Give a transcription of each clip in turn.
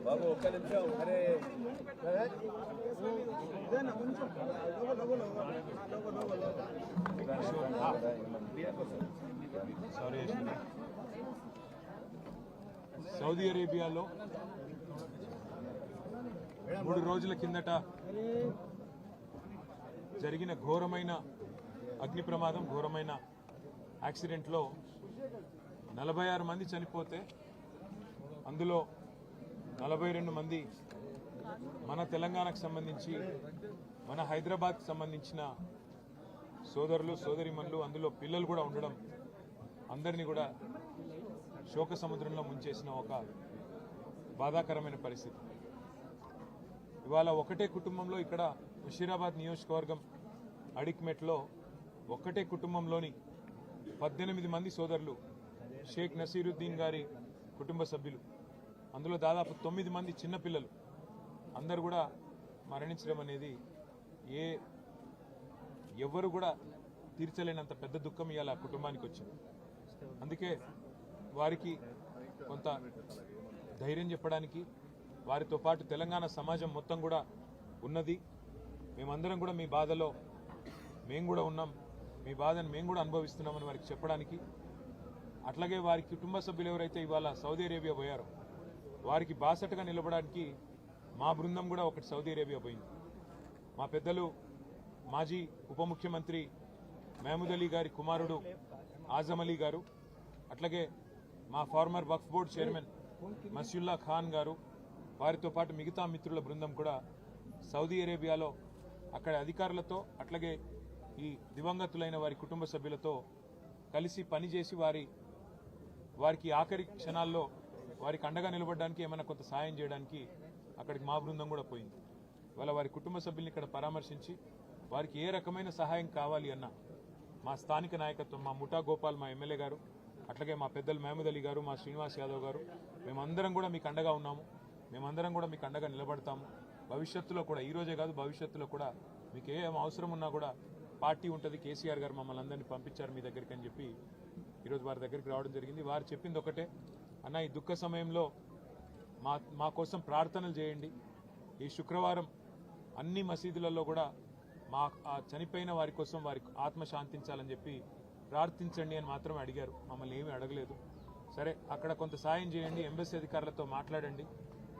బాబు ఒక్క నిమిషం. అరే సారీ, సౌదీ అరేబియాలో 3 రోజుల కిందట జరిగిన ఘోరమైన అగ్ని ప్రమాదం, ఘోరమైన యాక్సిడెంట్లో 46 మంది చనిపోతే అందులో 42 మంది మన తెలంగాణకు సంబంధించి, మన హైదరాబాద్కి సంబంధించిన సోదరులు సోదరిమణులు, అందులో పిల్లలు కూడా ఉండడం అందరినీ కూడా శోక సముద్రంలో ముంచేసిన ఒక బాధాకరమైన పరిస్థితి. ఇవాళ ఒకటే కుటుంబంలో ఇక్కడ ముషీరాబాద్ నియోజకవర్గం అడిక్మెట్లో ఒక్కటే కుటుంబంలోని 18 మంది సోదరులు, షేక్ నసీరుద్దీన్ గారి కుటుంబ సభ్యులు, అందులో దాదాపు 9 మంది చిన్నపిల్లలు అందరూ కూడా మరణించడం అనేది ఎవ్వరు కూడా తీర్చలేనంత పెద్ద దుఃఖం ఇవాళ కుటుంబానికి వచ్చింది. అందుకే వారికి కొంత ధైర్యం చెప్పడానికి, వారితో పాటు తెలంగాణ సమాజం మొత్తం కూడా ఉన్నది. మేమందరం కూడా మీ బాధలో మేము కూడా ఉన్నాం, మీ బాధను మేము కూడా అనుభవిస్తున్నామని వారికి చెప్పడానికి, అట్లాగే వారి కుటుంబ సభ్యులు ఎవరైతే ఇవాళ సౌదీ అరేబియా పోయారో వారికి బాసటగా నిలబడడానికి మా బృందం కూడా ఒకటి సౌదీ అరేబియా పోయింది. మా పెద్దలు మాజీ ఉప ముఖ్యమంత్రి మహమూద్ అలీ గారి కుమారుడు ఆజం అలీ గారు, అట్లాగే మా ఫార్మర్ వక్ఫ్ బోర్డు చైర్మన్ మసియుల్లా ఖాన్ గారు, వారితో పాటు మిగతా మిత్రుల బృందం కూడా సౌదీ అరేబియాలో అక్కడ అధికారులతో, అట్లాగే ఈ దివంగతులైన వారి కుటుంబ సభ్యులతో కలిసి పనిచేసి వారికి ఆఖరి క్షణాల్లో వారికి అండగా నిలబడడానికి, ఏమైనా కొంత సాయం చేయడానికి అక్కడికి మా బృందం కూడా పోయింది. ఇవాళ వారి కుటుంబ సభ్యుల్ని ఇక్కడ పరామర్శించి వారికి ఏ రకమైన సహాయం కావాలి అన్న మా స్థానిక నాయకత్వం, మా ముఠా గోపాల్, మా ఎమ్మెల్యే గారు, అట్లాగే మా పెద్దలు మహమూద్ అలీ గారు, మా శ్రీనివాస్ యాదవ్ గారు, మేమందరం కూడా మీకు అండగా ఉన్నాము, మేమందరం కూడా మీకు అండగా నిలబడతాము. భవిష్యత్తులో కూడా, ఈ రోజే కాదు భవిష్యత్తులో కూడా మీకు ఏ అవసరం ఉన్నా కూడా పార్టీ ఉంటుంది. కేసీఆర్ గారు మమ్మల్ని అందరినీ పంపించారు మీ దగ్గరికి అని చెప్పి ఈరోజు వారి దగ్గరికి రావడం జరిగింది. వారు చెప్పింది ఒకటే, అన్న ఈ దుఃఖ సమయంలో మా కోసం ప్రార్థనలు చేయండి. ఈ శుక్రవారం అన్ని మసీదులలో కూడా మా చనిపోయిన వారి కోసం వారి ఆత్మ శాంతించాలని చెప్పి ప్రార్థించండి అని మాత్రమే అడిగారు, మమ్మల్ని ఏమీ అడగలేదు. సరే, అక్కడ కొంత సాయం చేయండి, ఎంబసీ అధికారులతో మాట్లాడండి,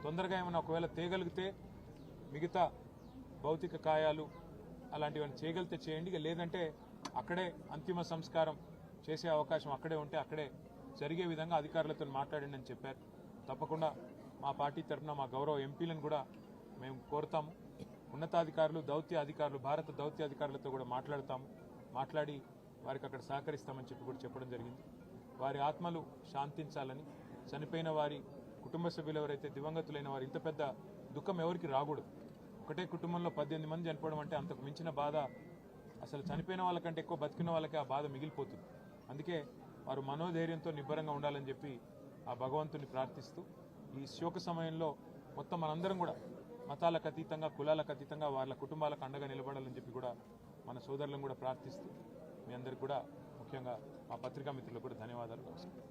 తొందరగా ఏమైనా ఒకవేళ తేగలిగితే మిగతా భౌతిక కాయాలు అలాంటివన్నీ చేయగలిగితే చేయండి, లేదంటే అక్కడే అంతిమ సంస్కారం చేసే అవకాశం అక్కడే ఉంటే అక్కడే జరిగే విధంగా అధికారులతో మాట్లాడండి అని చెప్పారు. తప్పకుండా మా పార్టీ తరఫున మా గౌరవ ఎంపీలను కూడా మేము కోరుతాము. ఉన్నతాధికారులు, దౌత్య అధికారులు, భారత దౌత్య అధికారులతో కూడా మాట్లాడి వారికి అక్కడ సహకరిస్తామని చెప్పి కూడా చెప్పడం జరిగింది. వారి ఆత్మలు శాంతించాలని, చనిపోయిన వారి కుటుంబ సభ్యులు ఎవరైతే దివంగతులైన వారు, ఇంత పెద్ద దుఃఖం ఎవరికి రాకూడదు. ఒకటే కుటుంబంలో 18 మంది చనిపోవడం అంటే అంతకు మించిన బాధ అసలు చనిపోయిన వాళ్ళకంటే ఎక్కువ బతికిన వాళ్ళకే ఆ బాధ మిగిలిపోతుంది. అందుకే వారు మనోధైర్యంతో నిబ్బరంగా ఉండాలని చెప్పి ఆ భగవంతుని ప్రార్థిస్తూ, ఈ శోక సమయంలో మొత్తం మనందరం కూడా మతాలకు అతీతంగా, కులాలకు అతీతంగా వాళ్ళ కుటుంబాలకు అండగా నిలబడాలని చెప్పి కూడా మన సోదరులను కూడా ప్రార్థిస్తూ, మీ అందరికి కూడా ముఖ్యంగా మా పత్రికా మిత్రులకు కూడా ధన్యవాదాలు. నమస్కారం.